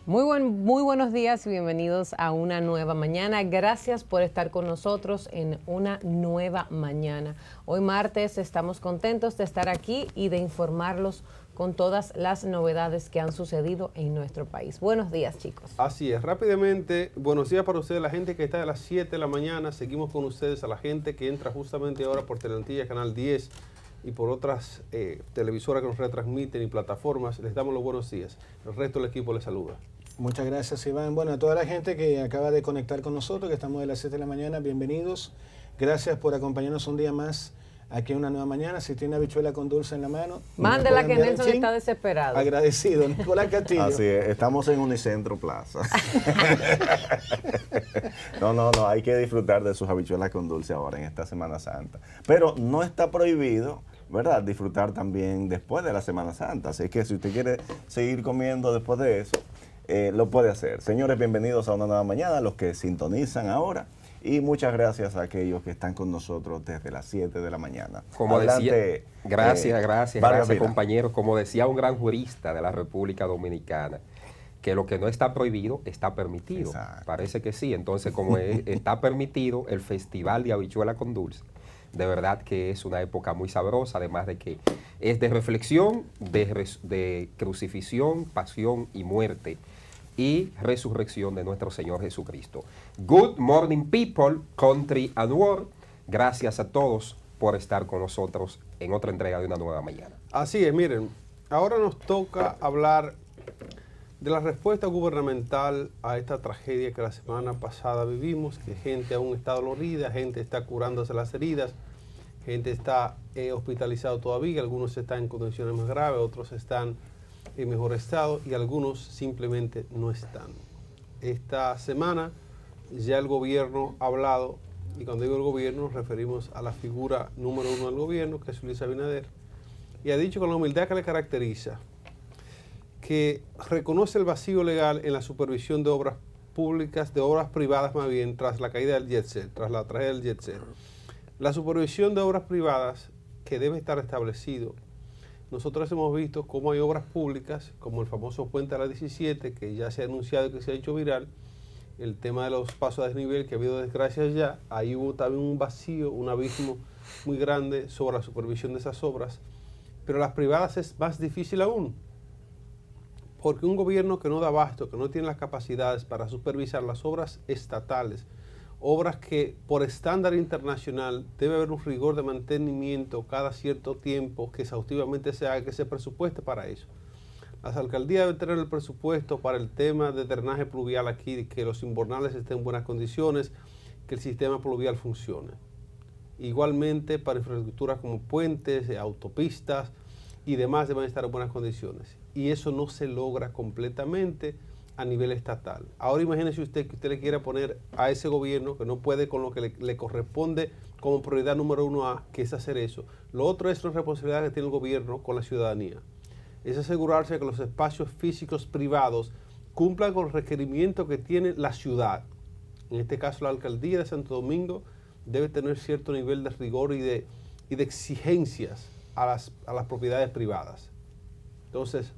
Muy buenos días y bienvenidos a una nueva mañana. Gracias por estar con nosotros en una nueva mañana. Hoy martes estamos contentos de estar aquí y de informarlos con todas las novedades que han sucedido en nuestro país. Buenos días, chicos. Así es, rápidamente, buenos días para ustedes, la gente que está a las 7 de la mañana. Seguimos con ustedes, a la gente que entra justamente ahora por Teleantilla, Canal 10 y por otras televisoras que nos retransmiten y plataformas. Les damos los buenos días. El resto del equipo les saluda. Muchas gracias, Iván. Bueno, a toda la gente que acaba de conectar con nosotros, que estamos de las 7 de la mañana, bienvenidos. Gracias por acompañarnos un día más aquí en una nueva mañana. Si tiene habichuela con dulce en la mano, mándela, que Nelson está desesperado. Agradecido, Nicolás Castillo. Así es, estamos en Unicentro Plaza. No, hay que disfrutar de sus habichuelas con dulce ahora en esta Semana Santa. Pero no está prohibido, ¿verdad?, disfrutar también después de la Semana Santa. Así que si usted quiere seguir comiendo después de eso, lo puede hacer. Señores, bienvenidos a una nueva mañana, los que sintonizan ahora. Y muchas gracias a aquellos que están con nosotros desde las 7 de la mañana. Como adelante, decía, gracias Vida. Compañeros. Como decía un gran jurista de la República Dominicana, que lo que no está prohibido está permitido. Exacto. Parece que sí. Entonces, como está permitido el Festival de Habichuela con Dulce, de verdad que es una época muy sabrosa, además de que es de reflexión, de crucifixión, pasión y muerte, y resurrección de nuestro Señor Jesucristo. Good morning, people, country and world. Gracias a todos por estar con nosotros en otra entrega de una nueva mañana. Así es, miren, ahora nos toca hablar de la respuesta gubernamental a esta tragedia que la semana pasada vivimos, que gente aún está dolorida, gente está curándose las heridas, gente está hospitalizado todavía, algunos están en condiciones más graves, otros están en mejor estado y algunos simplemente no están. Esta semana ya el gobierno ha hablado, y cuando digo el gobierno nos referimos a la figura número 1 del gobierno, que es Luis Abinader, y ha dicho con la humildad que le caracteriza que reconoce el vacío legal en la supervisión de obras públicas, de obras privadas más bien, tras la caída del jet set, tras la tragedia del jet set. La supervisión de obras privadas que debe estar establecido. Nosotros hemos visto cómo hay obras públicas, como el famoso Puente a la 17, que ya se ha anunciado y que se ha hecho viral, el tema de los pasos a desnivel, que ha habido desgracias ya, ahí hubo también un vacío, un abismo muy grande sobre la supervisión de esas obras, pero las privadas es más difícil aún, porque un gobierno que no da abasto, que no tiene las capacidades para supervisar las obras estatales, obras que por estándar internacional debe haber un rigor de mantenimiento cada cierto tiempo, que exhaustivamente se haga, que se presupueste para eso. Las alcaldías deben tener el presupuesto para el tema de drenaje pluvial aquí, que los invernales estén en buenas condiciones, que el sistema pluvial funcione. Igualmente para infraestructuras como puentes, autopistas y demás deben estar en buenas condiciones. Y eso no se logra completamente a nivel estatal. Ahora imagínese usted que usted le quiera poner a ese gobierno que no puede con lo que le corresponde como prioridad número 1A, que es hacer eso. Lo otro es la responsabilidad que tiene el gobierno con la ciudadanía. Es asegurarse de que los espacios físicos privados cumplan con los requerimientos que tiene la ciudad. En este caso la alcaldía de Santo Domingo debe tener cierto nivel de rigor y de exigencias a las propiedades privadas. Entonces,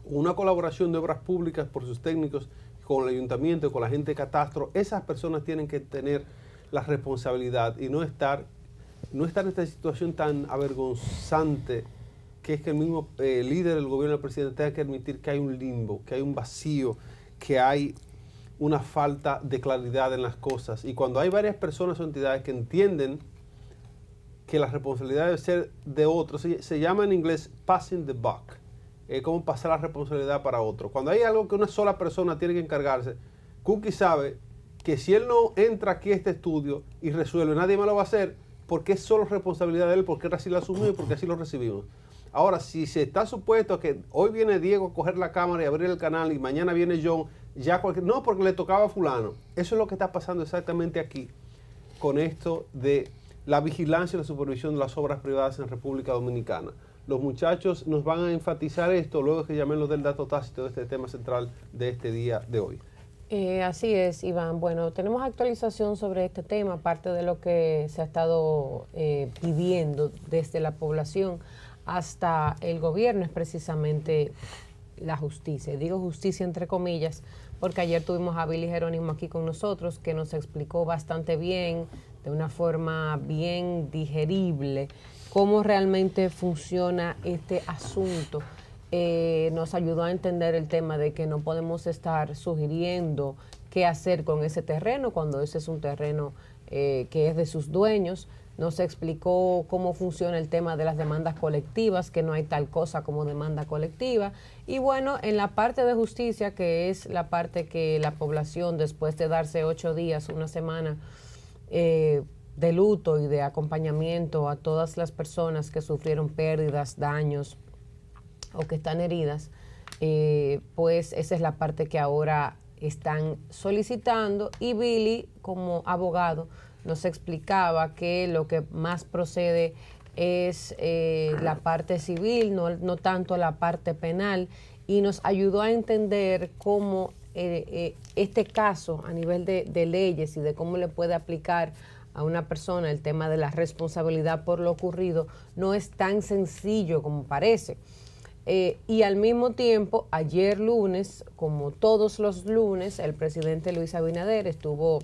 una colaboración de obras públicas por sus técnicos con el ayuntamiento, con la gente de catastro, esas personas tienen que tener la responsabilidad y no estar en esta situación tan avergonzante, que es que el mismo líder del gobierno, el presidente, tenga que admitir que hay un limbo, que hay un vacío, que hay una falta de claridad en las cosas. Y cuando hay varias personas o entidades que entienden que la responsabilidad debe ser de otros, se llama en inglés passing the buck. Cómo pasar la responsabilidad para otro. Cuando hay algo que una sola persona tiene que encargarse, Cookie sabe que si él no entra aquí a este estudio y resuelve, nadie más lo va a hacer, porque es solo responsabilidad de él, porque él así lo asumió y porque así lo recibimos. Ahora, si se está supuesto a que hoy viene Diego a coger la cámara y abrir el canal y mañana viene John, no, porque le tocaba a fulano. Eso es lo que está pasando exactamente aquí con esto de la vigilancia y la supervisión de las obras privadas en República Dominicana. Los muchachos nos van a enfatizar esto luego que llamemos del dato tácito de este tema central de este día de hoy. Así es, Iván. Bueno, tenemos actualización sobre este tema, aparte de lo que se ha estado pidiendo desde la población hasta el gobierno, es precisamente la justicia. Y digo justicia entre comillas, porque ayer tuvimos a Billy Jerónimo aquí con nosotros, que nos explicó bastante bien, de una forma bien digerible, cómo realmente funciona este asunto. Nos ayudó a entender el tema de que no podemos estar sugiriendo qué hacer con ese terreno cuando ese es un terreno que es de sus dueños. Nos explicó cómo funciona el tema de las demandas colectivas, que no hay tal cosa como demanda colectiva. Y bueno, en la parte de justicia, que es la parte que la población, después de darse 8 días, una semana de luto y de acompañamiento a todas las personas que sufrieron pérdidas, daños o que están heridas, pues esa es la parte que ahora están solicitando. Y Billy, como abogado, nos explicaba que lo que más procede es la parte civil, no tanto la parte penal, y nos ayudó a entender cómo este caso a nivel de leyes y de cómo le puede aplicar a una persona el tema de la responsabilidad por lo ocurrido no es tan sencillo como parece. Y al mismo tiempo, ayer lunes, como todos los lunes, el presidente Luis Abinader estuvo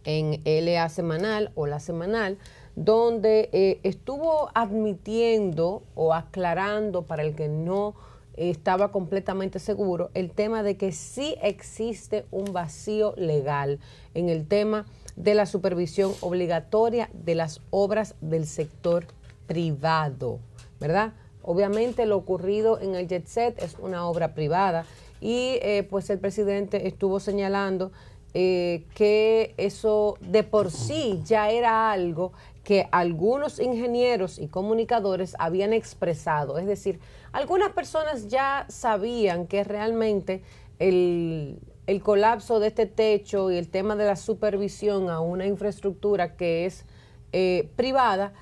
en LA Semanal o La Semanal, donde estuvo admitiendo o aclarando para el que no estaba completamente seguro el tema de que sí existe un vacío legal en el tema de la supervisión obligatoria de las obras del sector privado, ¿verdad? Obviamente lo ocurrido en el Jet Set es una obra privada y pues el presidente estuvo señalando que eso de por sí ya era algo que algunos ingenieros y comunicadores habían expresado. Es decir, algunas personas ya sabían que realmente el colapso de este techo y el tema de la supervisión a una infraestructura que es privada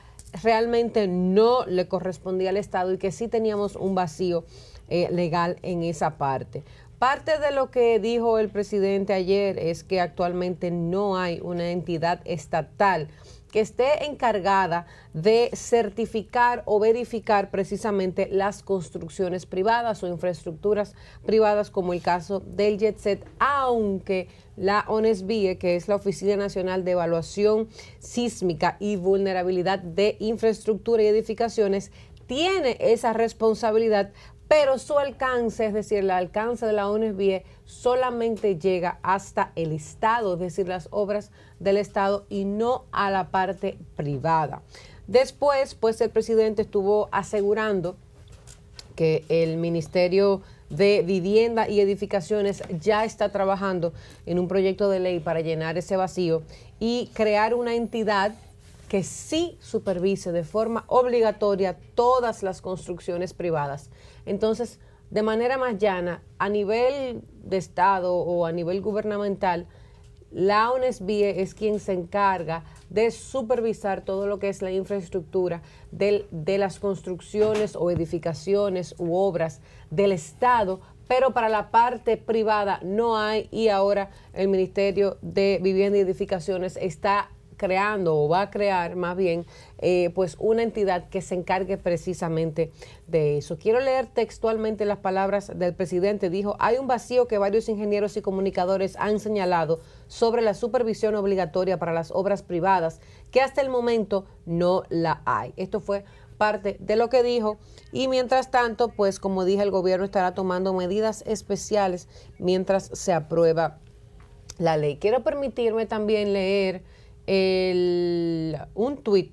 realmente no le correspondía al Estado y que sí teníamos un vacío legal en esa parte. Parte de lo que dijo el presidente ayer es que actualmente no hay una entidad estatal que esté encargada de certificar o verificar precisamente las construcciones privadas o infraestructuras privadas, como el caso del Jet Set, aunque la ONESBIE, que es la Oficina Nacional de Evaluación Sísmica y Vulnerabilidad de Infraestructura y Edificaciones, tiene esa responsabilidad, pero su alcance, es decir, el alcance de la ONESBIE solamente llega hasta el Estado, es decir, las obras del Estado y no a la parte privada. Después, pues el presidente estuvo asegurando que el Ministerio de Vivienda y Edificaciones ya está trabajando en un proyecto de ley para llenar ese vacío y crear una entidad que sí supervise de forma obligatoria todas las construcciones privadas. Entonces, de manera más llana, a nivel de Estado o a nivel gubernamental, la ONESBIE es quien se encarga de supervisar todo lo que es la infraestructura de las construcciones o edificaciones u obras del Estado, pero para la parte privada no hay, y ahora el Ministerio de Vivienda y Edificaciones está creando o va a crear más bien pues una entidad que se encargue precisamente de eso. Quiero leer textualmente las palabras del presidente. Dijo: hay un vacío que varios ingenieros y comunicadores han señalado sobre la supervisión obligatoria para las obras privadas, que hasta el momento no la hay. Esto fue parte de lo que dijo, y mientras tanto, pues como dije, el gobierno estará tomando medidas especiales mientras se aprueba la ley. Quiero permitirme también leer un tweet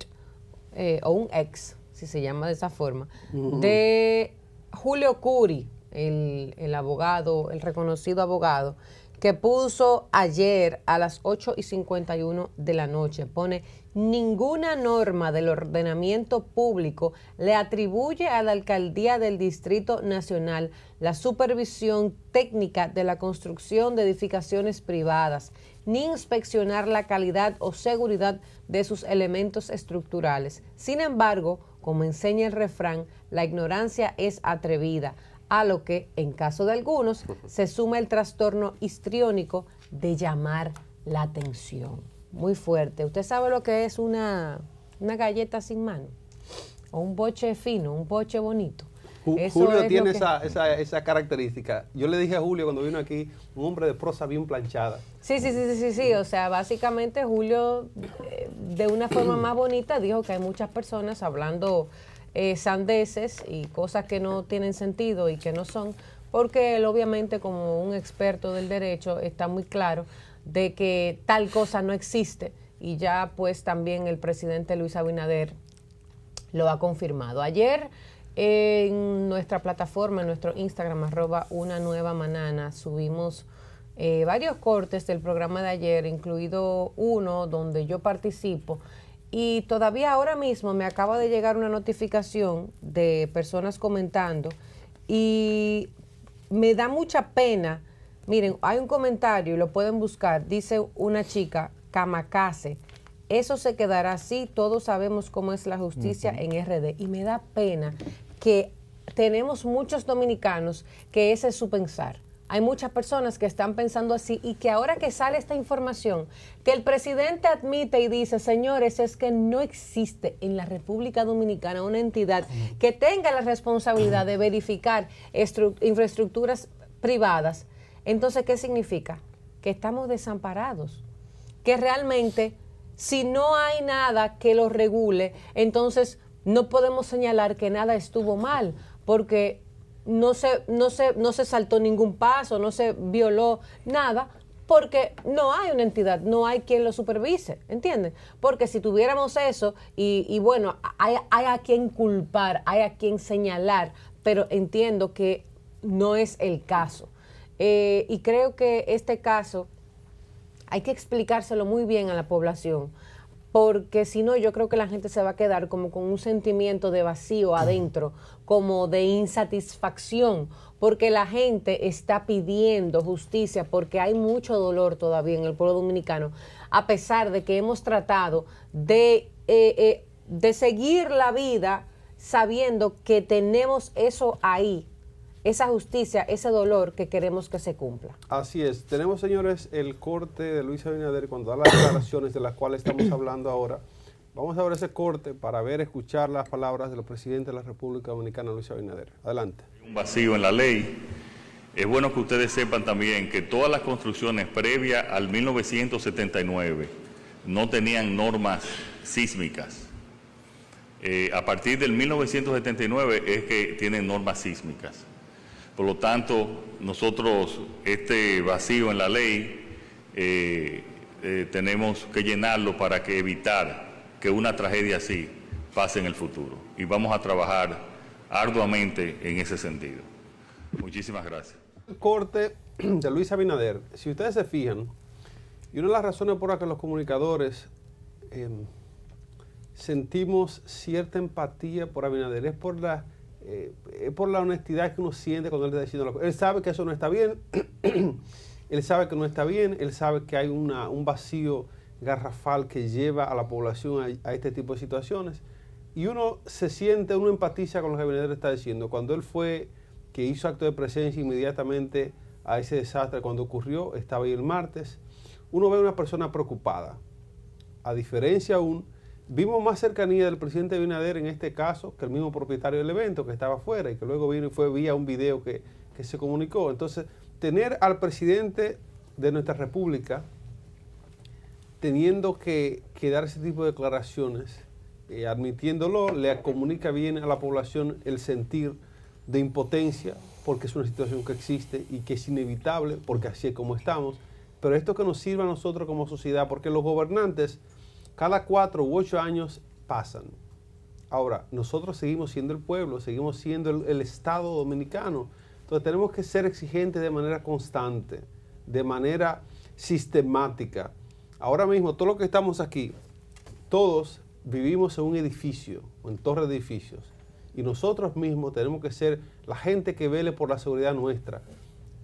o un ex, si se llama de esa forma, de Julio Curi, el abogado, el reconocido abogado, que puso ayer a las 8:51 de la noche. Pone: ninguna norma del ordenamiento público le atribuye a la alcaldía del Distrito Nacional la supervisión técnica de la construcción de edificaciones privadas, ni inspeccionar la calidad o seguridad de sus elementos estructurales. Sin embargo, como enseña el refrán, la ignorancia es atrevida, a lo que, en caso de algunos, se suma el trastorno histriónico de llamar la atención. Muy fuerte. ¿Usted sabe lo que es una galleta sin mano? O un boche fino, un boche bonito. Eso Julio es tiene lo que- esa característica. Yo le dije a Julio cuando vino aquí, un hombre de prosa bien planchada. Sí. O sea, básicamente Julio, de una forma más bonita, dijo que hay muchas personas hablando sandeces y cosas que no tienen sentido y que no son, porque él obviamente como un experto del derecho está muy claro de que tal cosa no existe y ya pues también el presidente Luis Abinader lo ha confirmado. Ayer en nuestra plataforma, en nuestro Instagram, @unanuevamanana, subimos varios cortes del programa de ayer, incluido uno donde yo participo. Y todavía ahora mismo me acaba de llegar una notificación de personas comentando y me da mucha pena. Miren, hay un comentario y lo pueden buscar. Dice una chica, Kamakaze, eso se quedará así, todos sabemos cómo es la justicia en RD. Y me da pena que tenemos muchos dominicanos que ese es su pensar. Hay muchas personas que están pensando así y que ahora que sale esta información, que el presidente admite y dice, señores, es que no existe en la República Dominicana una entidad que tenga la responsabilidad de verificar infraestructuras privadas. Entonces, ¿qué significa? Que estamos desamparados, que realmente si no hay nada que lo regule, entonces no podemos señalar que nada estuvo mal, porque no se saltó ningún paso, no se violó nada, porque no hay una entidad, no hay quien lo supervise, ¿entienden? Porque si tuviéramos eso, y bueno, hay a quien culpar, hay a quien señalar, pero entiendo que no es el caso. Y creo que este caso hay que explicárselo muy bien a la población, porque si no, yo creo que la gente se va a quedar como con un sentimiento de vacío adentro, como de insatisfacción, porque la gente está pidiendo justicia, porque hay mucho dolor todavía en el pueblo dominicano, a pesar de que hemos tratado de seguir la vida sabiendo que tenemos eso ahí, esa justicia, ese dolor que queremos que se cumpla. Así es. Tenemos, señores, el corte de Luis Abinader cuando da las declaraciones de las cuales estamos hablando ahora. Vamos a ver ese corte para escuchar las palabras del presidente de la República Dominicana, Luis Abinader. Adelante. Un vacío en la ley. Es bueno que ustedes sepan también que todas las construcciones previas al 1979 no tenían normas sísmicas. A partir del 1979 es que tienen normas sísmicas. Por lo tanto, nosotros este vacío en la ley tenemos que llenarlo para que evitar que una tragedia así pase en el futuro. Y vamos a trabajar arduamente en ese sentido. Muchísimas gracias. El corte de Luis Abinader, si ustedes se fijan, y una de las razones por las que los comunicadores sentimos cierta empatía por Abinader es por la honestidad que uno siente cuando él está diciendo la cosa. Él sabe que eso no está bien, él sabe que no está bien, él sabe que hay un vacío garrafal que lleva a la población a este tipo de situaciones, y uno se siente, uno empatiza con lo que Abinader está diciendo. Cuando él fue, que hizo acto de presencia inmediatamente a ese desastre cuando ocurrió, estaba ahí el martes, uno ve a una persona preocupada. A diferencia aún, vimos más cercanía del presidente Abinader en este caso que el mismo propietario del evento que estaba afuera y que luego vino y fue vía un video que se comunicó. Entonces, tener al presidente de nuestra república teniendo que dar ese tipo de declaraciones, admitiéndolo, le comunica bien a la población el sentir de impotencia, porque es una situación que existe y que es inevitable, porque así es como estamos. Pero esto que nos sirva a nosotros como sociedad, porque los gobernantes cada 4 u 8 años pasan. Ahora, nosotros seguimos siendo el pueblo, seguimos siendo el Estado dominicano. Entonces tenemos que ser exigentes de manera constante, de manera sistemática. Ahora mismo, todos los que estamos aquí, todos vivimos en un edificio, en torre de edificios. Y nosotros mismos tenemos que ser la gente que vele por la seguridad nuestra.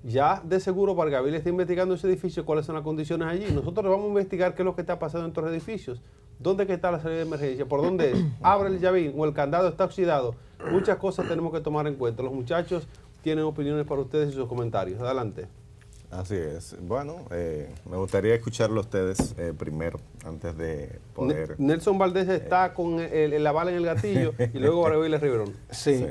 Ya de seguro Vargabil está investigando ese edificio, cuáles son las condiciones allí. Nosotros vamos a investigar qué es lo que está pasando en torre de edificios. ¿Dónde que está la salida de emergencia? ¿Por dónde es? ¿Abre el llavín o el candado está oxidado? Muchas cosas tenemos que tomar en cuenta. Los muchachos tienen opiniones para ustedes y sus comentarios. Adelante. Así es. Bueno, me gustaría escucharlo a ustedes primero, antes de poder... Nelson Valdés está con la bala en el gatillo y luego Vargabil Riverón. Sí.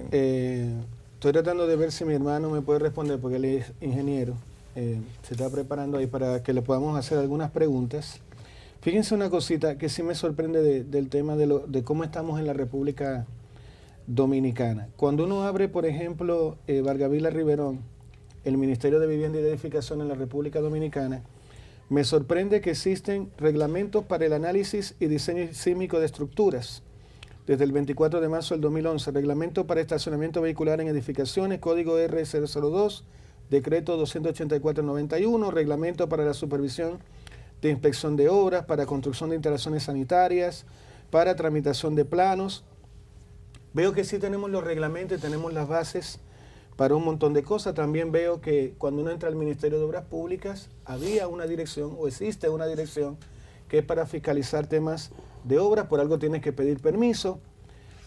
Estoy tratando de ver si mi hermano me puede responder, porque él es ingeniero. Se está preparando ahí para que le podamos hacer algunas preguntas. Fíjense una cosita que sí me sorprende del tema de cómo estamos en la República Dominicana. Cuando uno abre, por ejemplo, Vargavila Riverón, el Ministerio de Vivienda y de Edificación en la República Dominicana, me sorprende que existen reglamentos para el análisis y diseño sísmico de estructuras. Desde el 24 de marzo del 2011, reglamento para estacionamiento vehicular en edificaciones, código R002, decreto 284/91, reglamento para la supervisión de inspección de obras, para construcción de instalaciones sanitarias, para tramitación de planos. Veo que sí tenemos los reglamentos, tenemos las bases para un montón de cosas. También veo que cuando uno entra al Ministerio de Obras Públicas, había una dirección o existe una dirección que es para fiscalizar temas de obras, por algo tienes que pedir permiso,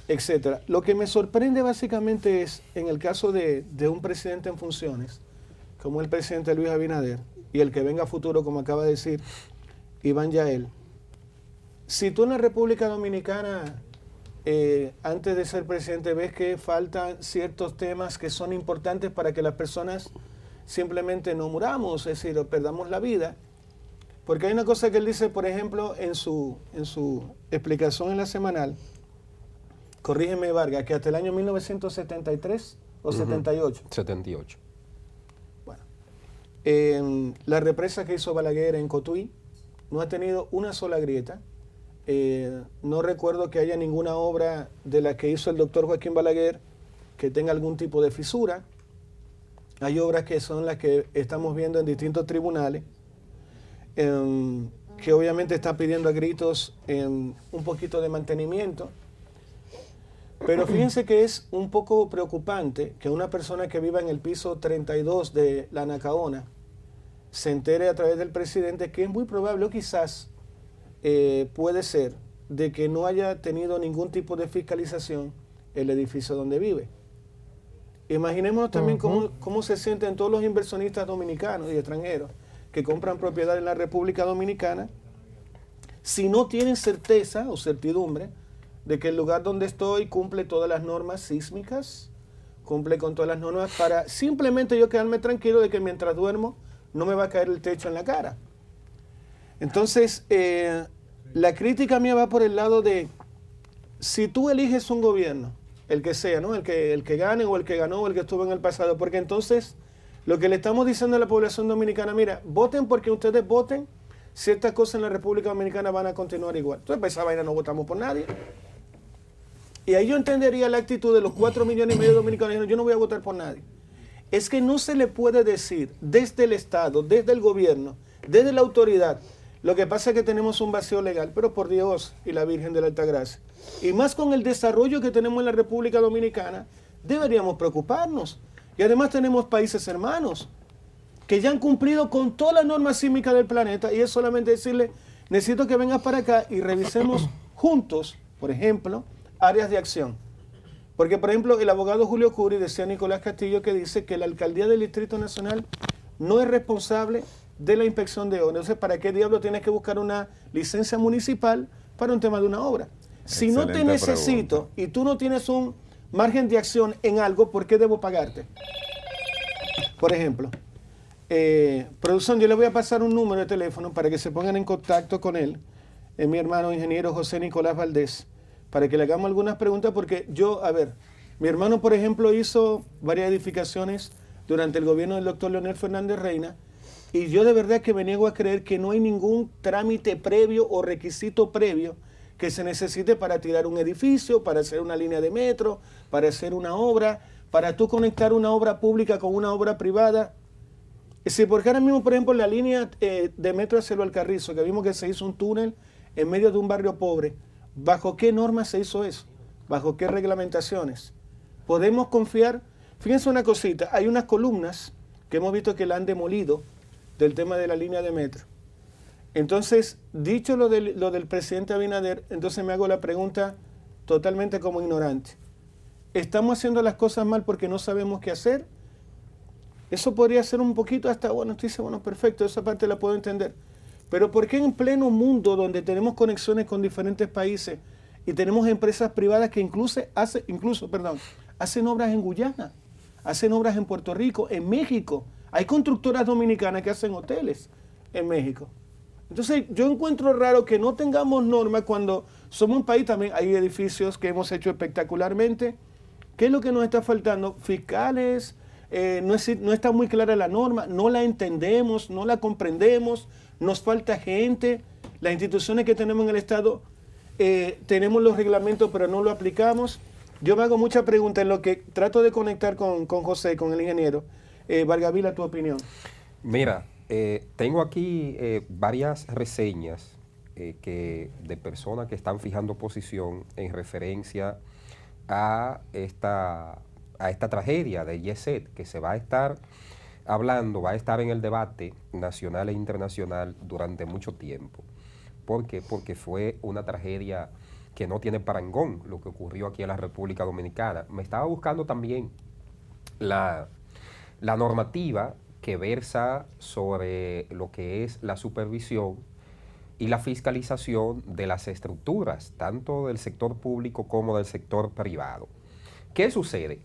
etcétera. Lo que me sorprende básicamente es, en el caso de un presidente en funciones, como el presidente Luis Abinader, y el que venga a futuro, como acaba de decir Iván Yael, si tú en la República Dominicana, antes de ser presidente, ves que faltan ciertos temas que son importantes para que las personas simplemente no muramos, es decir, o perdamos la vida, porque hay una cosa que él dice, por ejemplo, en su explicación en la semanal, corrígeme Vargas, que hasta el año 1973 o 78. 78. Bueno, la represa que hizo Balaguer en Cotuí no ha tenido una sola grieta. No recuerdo que haya ninguna obra de la que hizo el doctor Joaquín Balaguer que tenga algún tipo de fisura. Hay obras que son las que estamos viendo en distintos tribunales, que obviamente están pidiendo a gritos un poquito de mantenimiento. Pero fíjense que es un poco preocupante que una persona que viva en el piso 32 de la Anacaona se entere a través del presidente que es muy probable, o quizás puede ser, de que no haya tenido ningún tipo de fiscalización el edificio donde vive. Imaginémonos también cómo se sienten todos los inversionistas dominicanos y extranjeros que compran propiedad en la República Dominicana si no tienen certeza o certidumbre de que el lugar donde estoy cumple todas las normas sísmicas, cumple con todas las normas, para simplemente yo quedarme tranquilo de que mientras duermo no me va a caer el techo en la cara. Entonces, la crítica mía va por el lado de, si tú eliges un gobierno, el que sea, ¿no? el que gane o el que ganó o el que estuvo en el pasado, porque entonces lo que le estamos diciendo a la población dominicana, mira, voten porque ustedes voten, ciertas cosas en la República Dominicana van a continuar igual. Entonces, para esa vaina no votamos por nadie. Y ahí yo entendería la actitud de los 4,5 millones de dominicanos, yo no voy a votar por nadie. Es que no se le puede decir desde el Estado, desde el gobierno, desde la autoridad. Lo que pasa es que tenemos un vacío legal, pero por Dios y la Virgen de la Altagracia. Y más con el desarrollo que tenemos en la República Dominicana, deberíamos preocuparnos. Y además tenemos países hermanos que ya han cumplido con todas las normas sísmicas del planeta, y es solamente decirle, necesito que vengas para acá y revisemos juntos, por ejemplo, áreas de acción. Porque, por ejemplo, el abogado Julio Curi decía a Nicolás Castillo que dice que la alcaldía del Distrito Nacional no es responsable de la inspección de obras. Entonces, ¿para qué diablo tienes que buscar una licencia municipal para un tema de una obra? Si no te necesito y tú no tienes un margen de acción en algo, ¿por qué debo pagarte? Por ejemplo, producción, yo le voy a pasar un número de teléfono para que se pongan en contacto con él, mi hermano ingeniero José Nicolás Valdés, para que le hagamos algunas preguntas, porque yo, a ver, mi hermano, por ejemplo, hizo varias edificaciones durante el gobierno del doctor Leonel Fernández Reina, y yo de verdad que me niego a creer que no hay ningún trámite previo o requisito previo que se necesite para tirar un edificio, para hacer una línea de metro, para hacer una obra, para tú conectar una obra pública con una obra privada. Sí, porque ahora mismo, por ejemplo, la línea de metro hacia el Alcarrizo, que vimos que se hizo un túnel en medio de un barrio pobre, ¿bajo qué normas se hizo eso? ¿Bajo qué reglamentaciones? ¿Podemos confiar? Fíjense una cosita, hay unas columnas que hemos visto que la han demolido del tema de la línea de metro. Entonces, dicho lo del presidente Abinader, entonces me hago la pregunta totalmente como ignorante. ¿Estamos haciendo las cosas mal porque no sabemos qué hacer? Eso podría ser un poquito hasta, bueno, usted dice, bueno, perfecto, esa parte la puedo entender. Pero ¿por qué en pleno mundo donde tenemos conexiones con diferentes países y tenemos empresas privadas que incluso hacen obras en Guyana? hacen obras en Puerto Rico, en México. Hay constructoras dominicanas que hacen hoteles en México. Entonces, yo encuentro raro que no tengamos normas cuando somos un país, también hay edificios que hemos hecho espectacularmente. ¿Qué es lo que nos está faltando? Fiscales, no está muy clara la norma, no la entendemos, no la comprendemos, nos falta gente. Las instituciones que tenemos en el Estado, tenemos los reglamentos, pero no lo aplicamos. Yo me hago muchas preguntas en lo que trato de conectar con José, con el ingeniero. Vargavila, tu opinión. Mira, tengo aquí varias reseñas de personas que están fijando posición en referencia a esta tragedia de Yeset, que se va a estar hablando, va a estar en el debate nacional e internacional durante mucho tiempo. ¿Por qué? Porque fue una tragedia que no tiene parangón lo que ocurrió aquí en la República Dominicana. Me estaba buscando también la normativa que versa sobre lo que es la supervisión y la fiscalización de las estructuras, tanto del sector público como del sector privado. ¿Qué sucede?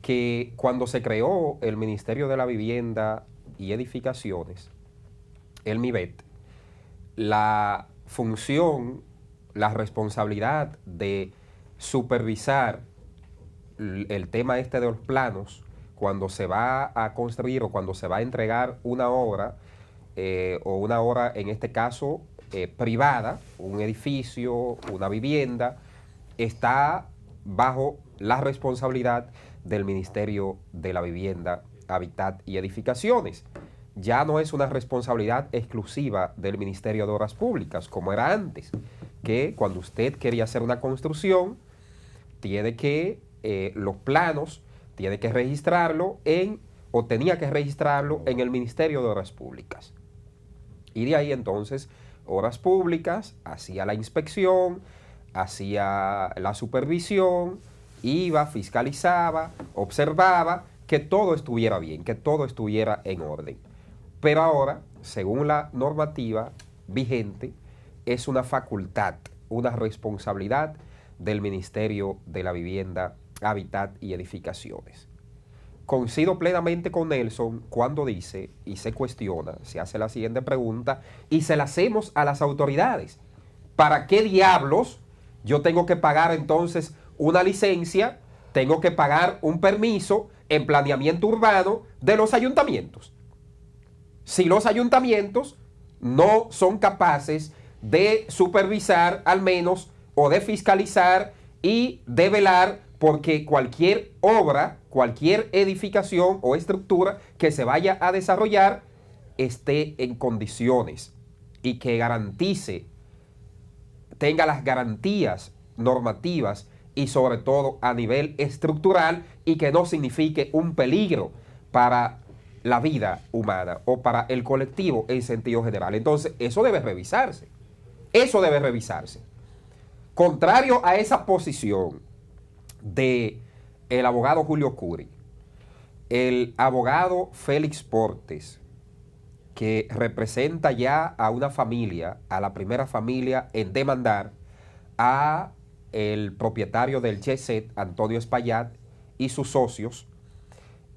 Que cuando se creó el Ministerio de la Vivienda y Edificaciones, el MIVET, la función, la responsabilidad de supervisar el tema este de los planos, cuando se va a construir o cuando se va a entregar una obra, o una obra en este caso privada, un edificio, una vivienda, está bajo la responsabilidad del Ministerio de la Vivienda, Hábitat y Edificaciones. Ya no es una responsabilidad exclusiva del Ministerio de Obras Públicas, como era antes, que cuando usted quería hacer una construcción, tiene que, los planos, tiene que registrarlo tenía que registrarlo en el Ministerio de Obras Públicas. Y de ahí entonces, Obras Públicas hacía la inspección, hacía la supervisión, iba, fiscalizaba, observaba que todo estuviera bien, que todo estuviera en orden. Pero ahora, según la normativa vigente, es una facultad, una responsabilidad del Ministerio de la Vivienda, Hábitat y Edificaciones. Coincido plenamente con Nelson cuando dice y se cuestiona, se hace la siguiente pregunta y se la hacemos a las autoridades. ¿Para qué diablos yo tengo que pagar entonces una licencia, tengo que pagar un permiso en planeamiento urbano de los ayuntamientos? Si los ayuntamientos no son capaces de supervisar al menos o de fiscalizar y de velar porque cualquier obra, cualquier edificación o estructura que se vaya a desarrollar esté en condiciones y que garantice, tenga las garantías normativas y sobre todo a nivel estructural y que no signifique un peligro para la vida humana o para el colectivo en sentido general. Entonces, eso debe revisarse. Eso debe revisarse. Contrario a esa posición de el abogado Julio Curi, el abogado Félix Portes, que representa ya a una familia, a la primera familia en demandar a el propietario del Yeset, Antonio Espaillat, y sus socios,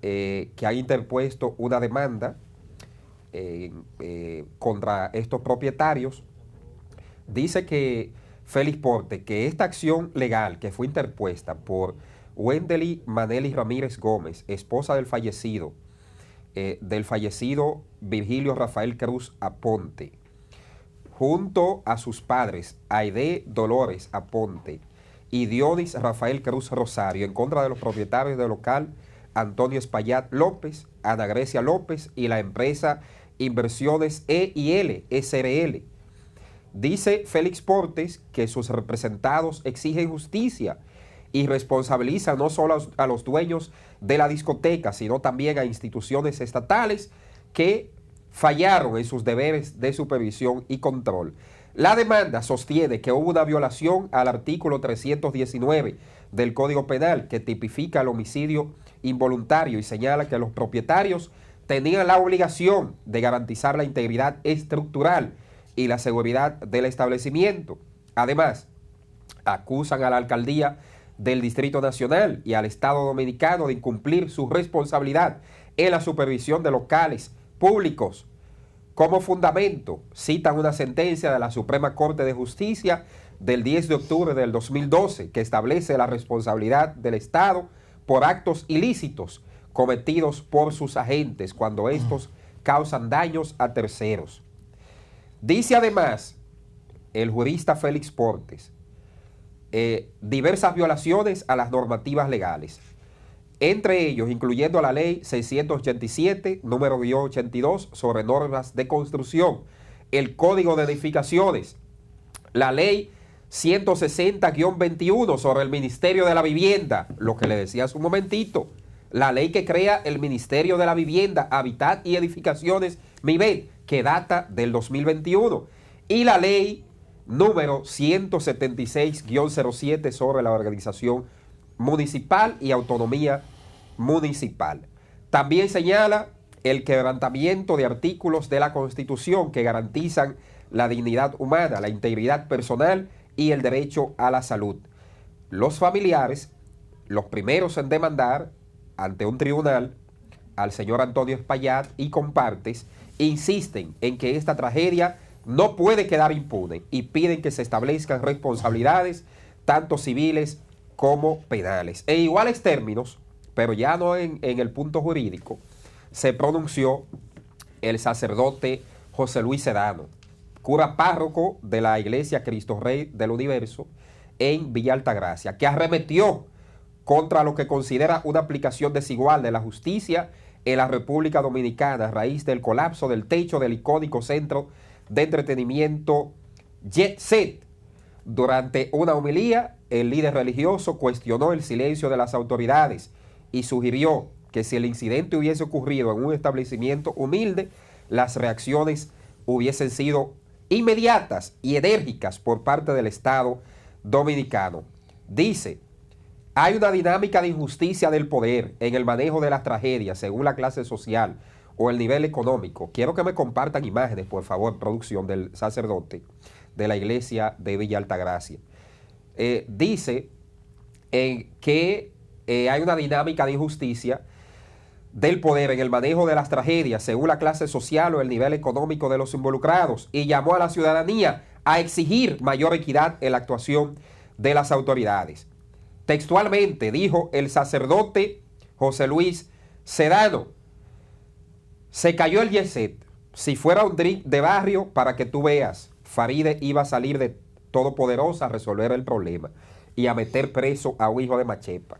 que han interpuesto una demanda contra estos propietarios, dice que Félix Portes, que esta acción legal que fue interpuesta por Wendely Maneli Ramírez Gómez, esposa del fallecido Virgilio Rafael Cruz Aponte, junto a sus padres Aide Dolores Aponte y Dionis Rafael Cruz Rosario, en contra de los propietarios del local Antonio Espaillat López, Ana Grecia López y la empresa Inversiones E&L SRL. Dice Félix Portes que sus representados exigen justicia y responsabilizan no solo a los dueños de la discoteca, sino también a instituciones estatales que fallaron en sus deberes de supervisión y control. La demanda sostiene que hubo una violación al artículo 319 del Código Penal que tipifica el homicidio involuntario y señala que los propietarios tenían la obligación de garantizar la integridad estructural y la seguridad del establecimiento. Además, acusan a la alcaldía del Distrito Nacional y al Estado Dominicano de incumplir su responsabilidad en la supervisión de locales públicos. Como fundamento, citan una sentencia de la Suprema Corte de Justicia del 10 de octubre del 2012 que establece la responsabilidad del Estado por actos ilícitos cometidos por sus agentes cuando estos causan daños a terceros. Dice además el jurista Félix Portes diversas violaciones a las normativas legales, entre ellos incluyendo la ley 687, número 82, sobre normas de construcción, el Código de Edificaciones, la ley 160-21 sobre el Ministerio de la Vivienda, lo que le decía hace un momentito, la ley que crea el Ministerio de la Vivienda, Hábitat y Edificaciones, MIVED, que data del 2021, y la ley número 176-07 sobre la organización municipal y autonomía municipal. También señala el quebrantamiento de artículos de la Constitución que garantizan la dignidad humana, la integridad personal y el derecho a la salud. Los familiares, los primeros en demandar ante un tribunal al señor Antonio Espaillat y compartes, insisten en que esta tragedia no puede quedar impune y piden que se establezcan responsabilidades tanto civiles como penales. En iguales términos, pero ya no en el punto jurídico, se pronunció el sacerdote José Luis Sedano, cura párroco de la Iglesia Cristo Rey del Universo en Villa Altagracia, que arremetió contra lo que considera una aplicación desigual de la justicia en la República Dominicana a raíz del colapso del techo del icónico centro de entretenimiento Jet Set. Durante una homilía, el líder religioso cuestionó el silencio de las autoridades y sugirió que si el incidente hubiese ocurrido en un establecimiento humilde, las reacciones hubiesen sido inmediatas y enérgicas por parte del Estado dominicano. Dice: hay una dinámica de injusticia del poder en el manejo de las tragedias según la clase social o el nivel económico. Quiero que me compartan imágenes, por favor, producción, del sacerdote de la iglesia de Villa Altagracia. Dice que hay una dinámica de injusticia del poder en el manejo de las tragedias según la clase social o el nivel económico de los involucrados y llamó a la ciudadanía a exigir mayor equidad en la actuación de las autoridades. Textualmente dijo el sacerdote José Luis Sedano: se cayó el Yeset. Si fuera un drink de barrio, para que tú veas, Faride iba a salir de Todopoderosa a resolver el problema y a meter preso a un hijo de Machepa.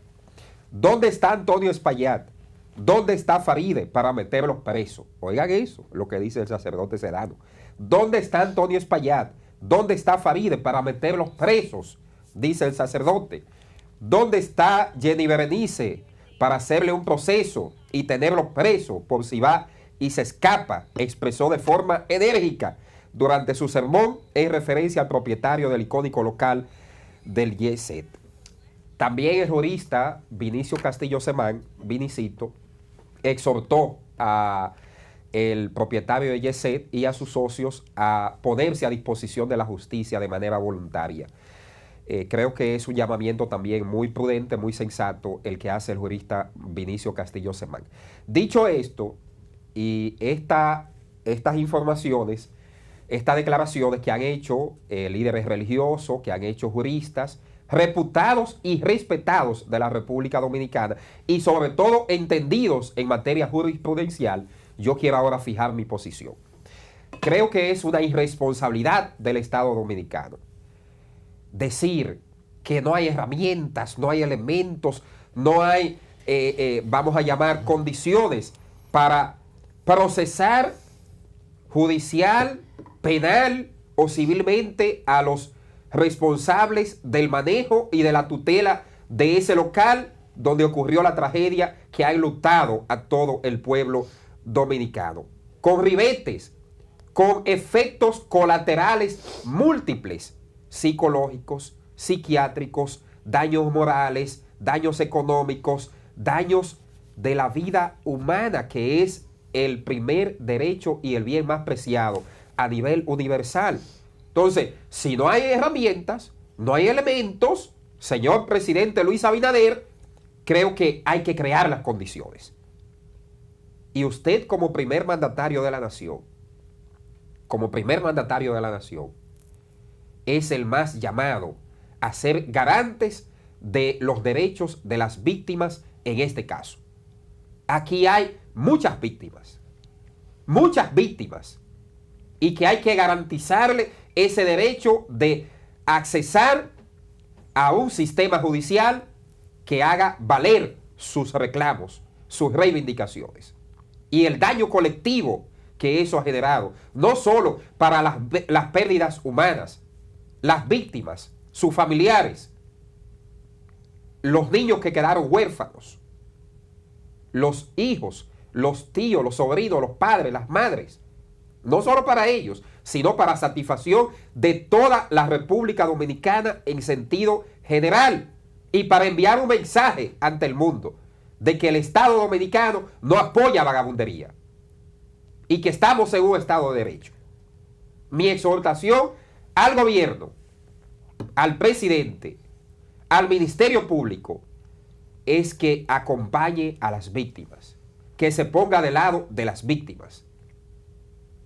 ¿Dónde está Antonio Espaillat? ¿Dónde está Faride para meterlos presos? Oigan eso, lo que dice el sacerdote Sedano. ¿Dónde está Antonio Espaillat? ¿Dónde está Faride para meterlos presos? Dice el sacerdote. ¿Dónde está Jenny Berenice para hacerle un proceso y tenerlos presos por si va y se escapa? Expresó de forma enérgica durante su sermón en referencia al propietario del icónico local del Yeset. También el jurista Vinicio Castillo Semán, Vinicito, exhortó a el propietario de Yeset y a sus socios a ponerse a disposición de la justicia de manera voluntaria. Creo que es un llamamiento también muy prudente, muy sensato el que hace el jurista Vinicio Castillo Semán. Dicho esto, y estas informaciones, estas declaraciones que han hecho líderes religiosos, que han hecho juristas, reputados y respetados de la República Dominicana y sobre todo entendidos en materia jurisprudencial, yo quiero ahora fijar mi posición. Creo que es una irresponsabilidad del Estado Dominicano decir que no hay herramientas, no hay elementos, no hay, vamos a llamar, condiciones para procesar judicial, penal o civilmente a los responsables del manejo y de la tutela de ese local donde ocurrió la tragedia que ha enlutado a todo el pueblo dominicano. Con ribetes, con efectos colaterales múltiples, psicológicos, psiquiátricos, daños morales, daños económicos, daños de la vida humana, que es el primer derecho y el bien más preciado a nivel universal. Entonces, si no hay herramientas, no hay elementos, señor presidente Luis Abinader, creo que hay que crear las condiciones. Y usted como primer mandatario de la nación, es el más llamado a ser garantes de los derechos de las víctimas en este caso. Aquí hay muchas víctimas, y que hay que garantizarle ese derecho de accesar a un sistema judicial que haga valer sus reclamos, sus reivindicaciones. Y el daño colectivo que eso ha generado, no solo para las pérdidas humanas, las víctimas, sus familiares, los niños que quedaron huérfanos, los hijos, los tíos, los sobrinos, los padres, las madres, no solo para ellos, sino para satisfacción de toda la República Dominicana en sentido general, y para enviar un mensaje ante el mundo de que el Estado dominicano no apoya vagabundería y que estamos en un Estado de Derecho. Mi exhortación al gobierno, al presidente, al Ministerio Público, es que acompañe a las víctimas, que se ponga del lado de las víctimas,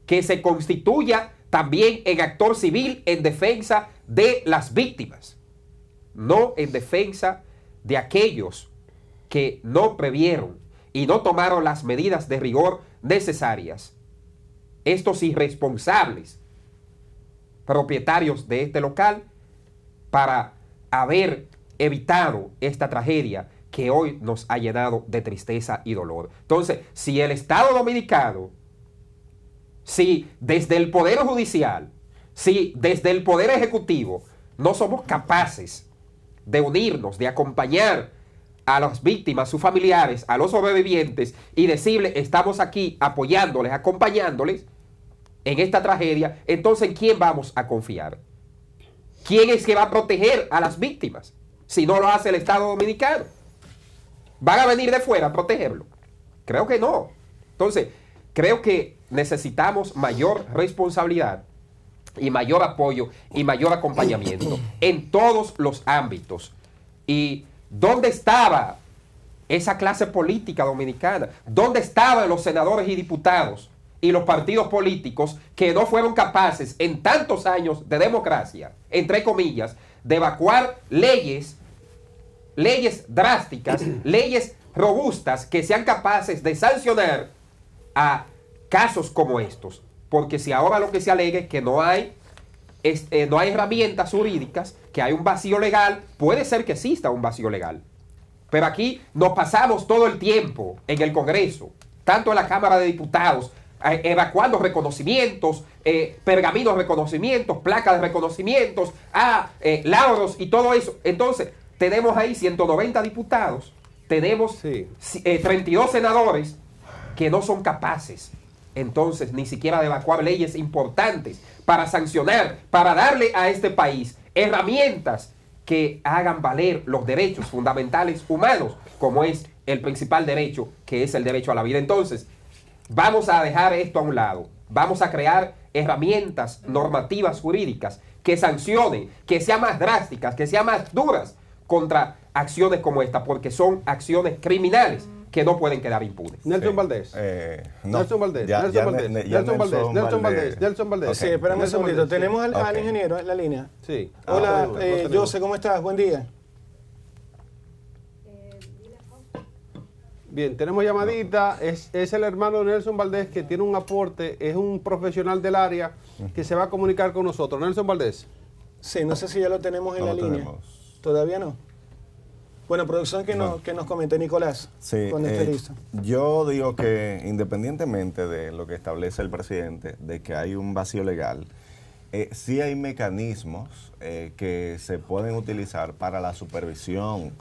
que se constituya también en actor civil en defensa de las víctimas, no en defensa de aquellos que no previeron y no tomaron las medidas de rigor necesarias. Estos irresponsables propietarios de este local, para haber evitado esta tragedia que hoy nos ha llenado de tristeza y dolor. Entonces, si el Estado dominicano, si desde el Poder Judicial, si desde el Poder Ejecutivo no somos capaces de unirnos, de acompañar a las víctimas, sus familiares, a los sobrevivientes y decirles, estamos aquí apoyándoles, acompañándoles en esta tragedia, entonces ¿en quién vamos a confiar? ¿Quién es que va a proteger a las víctimas si no lo hace el Estado dominicano? ¿Van a venir de fuera a protegerlo? Creo que no. Entonces, creo que necesitamos mayor responsabilidad y mayor apoyo y mayor acompañamiento en todos los ámbitos. ¿Y dónde estaba esa clase política dominicana? ¿Dónde estaban los senadores y diputados y los partidos políticos que no fueron capaces en tantos años de democracia, entre comillas, de evacuar leyes drásticas, leyes robustas que sean capaces de sancionar a casos como estos? Porque si ahora lo que se alega es que no hay herramientas jurídicas, que hay un vacío legal, puede ser que exista un vacío legal. Pero aquí nos pasamos todo el tiempo en el Congreso, tanto en la Cámara de Diputados, evacuando reconocimientos, pergaminos de reconocimientos, placas de reconocimientos, lauros y todo eso. Entonces, tenemos ahí 190 diputados, tenemos 32 senadores que no son capaces, entonces, ni siquiera de evacuar leyes importantes para sancionar, para darle a este país herramientas que hagan valer los derechos fundamentales humanos, como es el principal derecho, que es el derecho a la vida. Entonces, vamos a dejar esto a un lado, vamos a crear herramientas normativas jurídicas que sancionen, que sean más drásticas, que sean más duras contra acciones como esta, porque son acciones criminales que no pueden quedar impunes. Nelson Valdés. Nelson Valdés. Nelson Valdés. Sí, espérame un segundito. Tenemos al ingeniero en la línea. Sí. Hola, José, ¿cómo estás? Buen día. Bien, tenemos llamadita. Es el hermano de Nelson Valdés, que tiene un aporte, es un profesional del área que se va a comunicar con nosotros. Nelson Valdés. Sí, no sé si ya lo tenemos en la línea. ¿Todavía no? Bueno, producción, que nos comente Nicolás, sí, cuando esté listo. Yo digo que independientemente de lo que establece el presidente, de que hay un vacío legal, sí hay mecanismos que se pueden utilizar para la supervisión.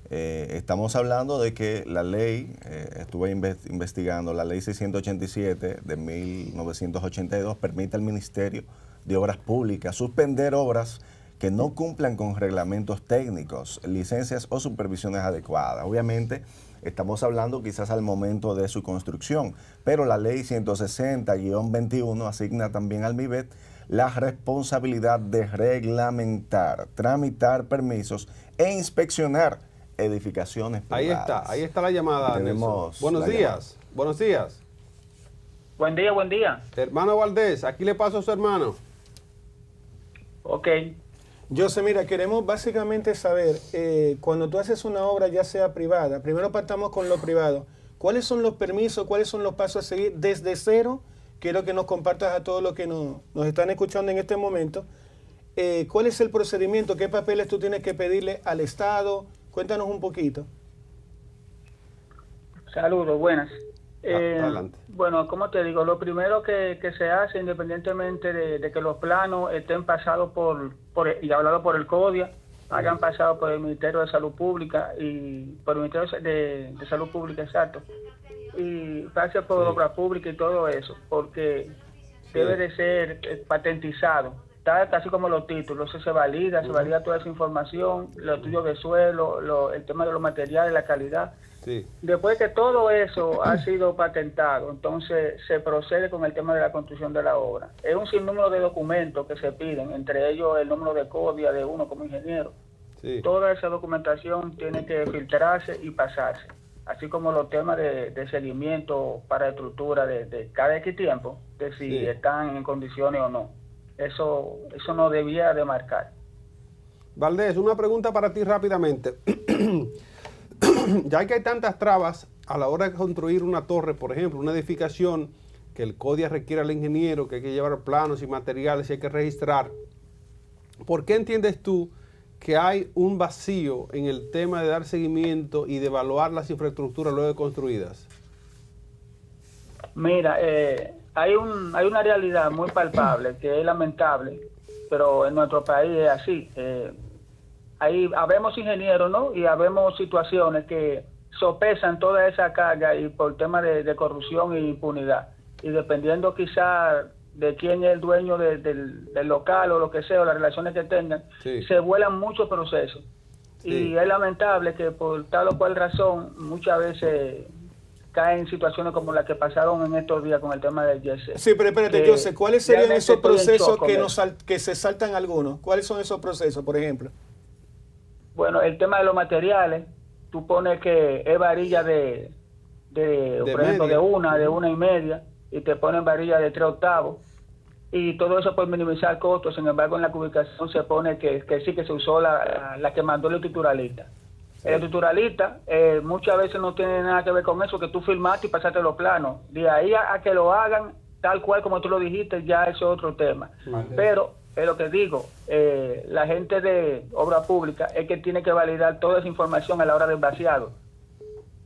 Estamos hablando de que la ley, estuve investigando, la ley 687 de 1982 permite al Ministerio de Obras Públicas suspender obras que no cumplan con reglamentos técnicos, licencias o supervisiones adecuadas. Obviamente, estamos hablando quizás al momento de su construcción, pero la ley 160-21 asigna también al MIBET la responsabilidad de reglamentar, tramitar permisos e inspeccionar edificaciones privadas. Ahí está la llamada. Tenemos buenos días, buenos días. Buen día, buen día. Hermano Valdés, aquí le paso a su hermano. Ok. José, mira, queremos básicamente saber, cuando tú haces una obra ya sea privada, primero partamos con lo privado, ¿cuáles son los permisos, cuáles son los pasos a seguir desde cero? Quiero que nos compartas a todos los que nos están escuchando en este momento. ¿Cuál es el procedimiento? ¿Qué papeles tú tienes que pedirle al Estado? Cuéntanos un poquito. Saludos, buenas. Adelante. Bueno, como te digo, lo primero que se hace, independientemente de que los planos estén pasados y hablados por el CODIA, hayan pasado por el Ministerio de Salud Pública y por el Ministerio de Salud Pública, exacto, y pase por obra pública y todo eso, porque debe de ser patentizado. Está casi como los títulos, eso se valida toda esa información, los estudios de suelo, el tema de los materiales, la calidad. Sí. Después que todo eso ha sido patentado, entonces se procede con el tema de la construcción de la obra. Es un sinnúmero de documentos que se piden, entre ellos el número de CODIA de uno como ingeniero. Sí. Toda esa documentación tiene que filtrarse y pasarse, así como los temas de seguimiento para estructura de cada X tiempo, de si están en condiciones o no. Eso no debía de marcar. Valdés, una pregunta para ti rápidamente. Ya que hay tantas trabas a la hora de construir una torre, por ejemplo, una edificación, que el CODIA requiere al ingeniero, que hay que llevar planos y materiales y hay que registrar, ¿por qué entiendes tú que hay un vacío en el tema de dar seguimiento y de evaluar las infraestructuras luego de construidas? Mira, hay una realidad muy palpable que es lamentable, pero en nuestro país es así. Ahí habemos ingenieros, ¿no? Y habemos situaciones que sopesan toda esa carga y por temas de corrupción e impunidad. Y dependiendo quizá de quién es el dueño del local o lo que sea, o las relaciones que tengan, se vuelan muchos procesos. Sí. Y es lamentable que por tal o cual razón muchas veces caen en situaciones como las que pasaron en estos días con el tema del YC. Sí, pero espérate, José, ¿cuáles serían esos procesos que se saltan algunos? ¿Cuáles son esos procesos, por ejemplo? Bueno, el tema de los materiales, tú pones que es varilla por ejemplo, de una y media, y te ponen varilla de 3/8, y todo eso por minimizar costos. Sin embargo, en la ubicación se pone que sí, que se usó la que mandó el estructuralista. El estructuralista muchas veces no tiene nada que ver con eso, que tú filmaste y pasaste los planos. De ahí a que lo hagan tal cual como tú lo dijiste, ya eso es otro tema. Pero es lo que digo, la gente de obra pública es que tiene que validar toda esa información a la hora del vaciado.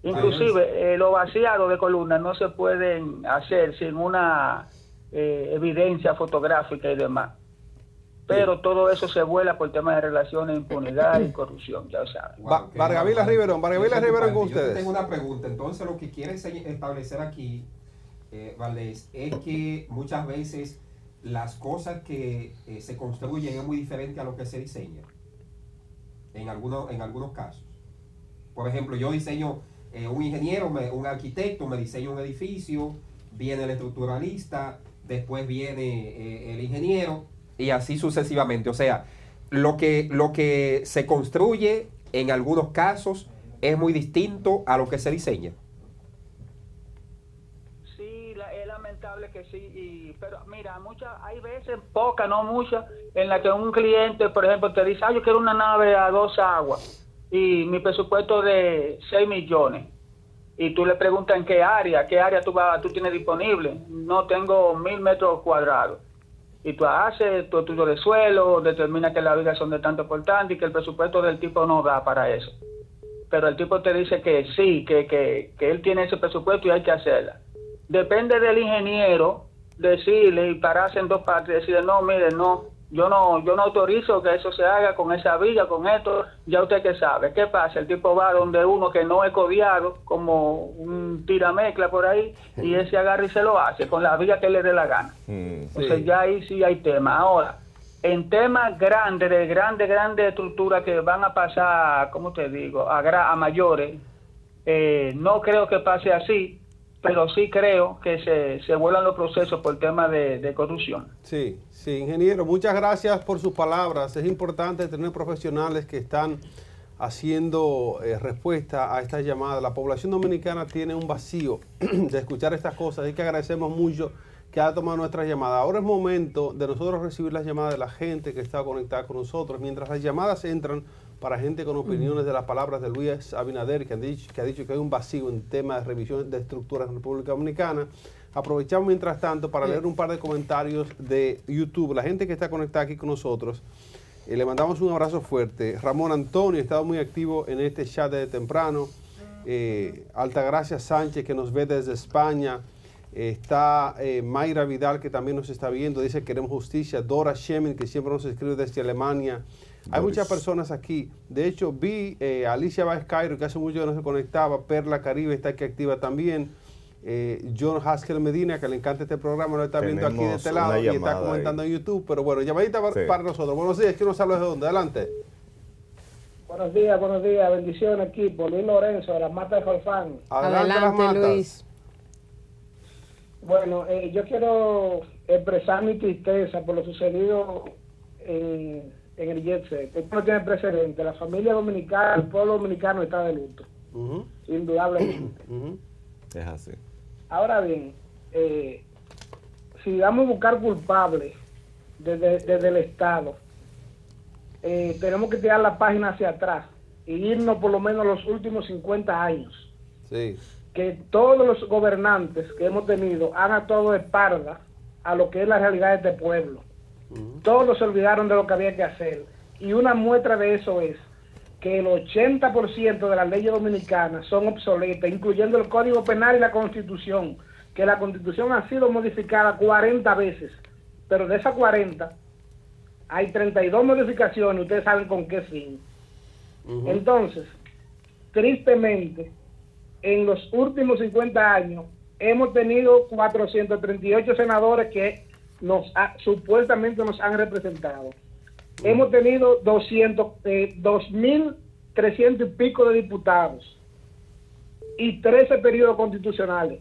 Inclusive los vaciados de columnas no se pueden hacer sin una evidencia fotográfica y demás. Pero todo eso se vuela por temas de relaciones, impunidad y corrupción, ya lo saben. Vargavila Riverón con ustedes. Yo tengo una pregunta. Entonces, lo que quiere establecer aquí, Valdés, es que muchas veces las cosas que se construyen es muy diferente a lo que se diseña. En algunos casos. Por ejemplo, yo diseño, un ingeniero, un arquitecto me diseña un edificio, viene el estructuralista, después viene el ingeniero, y así sucesivamente. O sea, lo que se construye en algunos casos es muy distinto a lo que se diseña. Sí, es lamentable que sí, pero mira, hay veces, pocas, no muchas, en la que un cliente, por ejemplo, te dice, yo quiero una nave a 2 aguas y mi presupuesto de 6 millones. Y tú le preguntas en qué área tú tienes disponible. No, tengo 1000 metros cuadrados. Y tú haces tu estudio de suelo, determina que las vigas son de tanto por tanto y que el presupuesto del tipo no da para eso. Pero el tipo te dice que sí, que él tiene ese presupuesto y hay que hacerla. Depende del ingeniero decirle y pararse en dos partes, decirle, no, mire, yo no autorizo que eso se haga con esa viga, con esto, ya usted que sabe. ¿Qué pasa? El tipo va donde uno que no es codiado, como un tiramezcla por ahí, y ese agarra y se lo hace, con la viga que le dé la gana. Entonces ya ahí sí hay tema. Ahora, en temas grandes, de grandes estructuras que van a pasar, ¿cómo te digo?, a mayores, no creo que pase así, pero sí creo que se vuelan los procesos por tema de corrupción. Sí, ingeniero, muchas gracias por sus palabras. Es importante tener profesionales que están haciendo respuesta a estas llamadas. La población dominicana tiene un vacío de escuchar estas cosas, así que agradecemos mucho que ha tomado nuestras llamadas. Ahora es momento de nosotros recibir las llamadas de la gente que está conectada con nosotros. Mientras las llamadas entran para gente con opiniones de las palabras de Luis Abinader, que ha dicho que hay un vacío en tema de revisión de estructuras en República Dominicana, aprovechamos mientras tanto para leer un par de comentarios de YouTube. La gente que está conectada aquí con nosotros, le mandamos un abrazo fuerte. Ramón Antonio ha estado muy activo en este chat desde temprano. Altagracia Sánchez, que nos ve desde España. Está Mayra Vidal, que también nos está viendo, dice queremos justicia. Dora Shemin, que siempre nos escribe desde Alemania. Hay muchas personas aquí. De hecho, vi a Alicia Báez Cairo, que hace mucho que no se conectaba. Perla Caribe está aquí activa también. John Haskell Medina, que le encanta este programa, lo está viendo aquí de este lado y está comentando en YouTube. Pero bueno, llamadita para nosotros. Buenos días, ¿quién nos habla de dónde? Adelante. Buenos días, bendiciones equipo. Luis Lorenzo, de las Matas de Farfán. Adelante, Luis. Bueno, yo quiero expresar mi tristeza por lo sucedido en el Jet Set. Esto no tiene precedente. La familia dominicana, el pueblo dominicano está de luto. Indudablemente. Es así. Ahora bien, si vamos a buscar culpables desde el Estado, tenemos que tirar la página hacia atrás y irnos por lo menos los últimos 50 años. Sí. Que todos los gobernantes que hemos tenido han actuado de espalda a lo que es la realidad de este pueblo. Todos se olvidaron de lo que había que hacer. Y una muestra de eso es que el 80% de las leyes dominicanas son obsoletas, incluyendo el Código Penal y la Constitución, que la Constitución ha sido modificada 40 veces, pero de esas 40 hay 32 modificaciones, ustedes saben con qué fin. Entonces, tristemente, en los últimos 50 años hemos tenido 438 senadores que supuestamente nos han representado. Hemos tenido 2.300 y pico de diputados y 13 periodos constitucionales.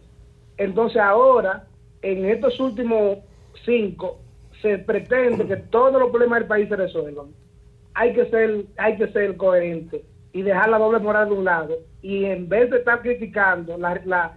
Entonces ahora, en estos últimos 5, se pretende que todos los problemas del país se resuelvan. Hay que ser coherente y dejar la doble moral de un lado. Y en vez de estar criticando la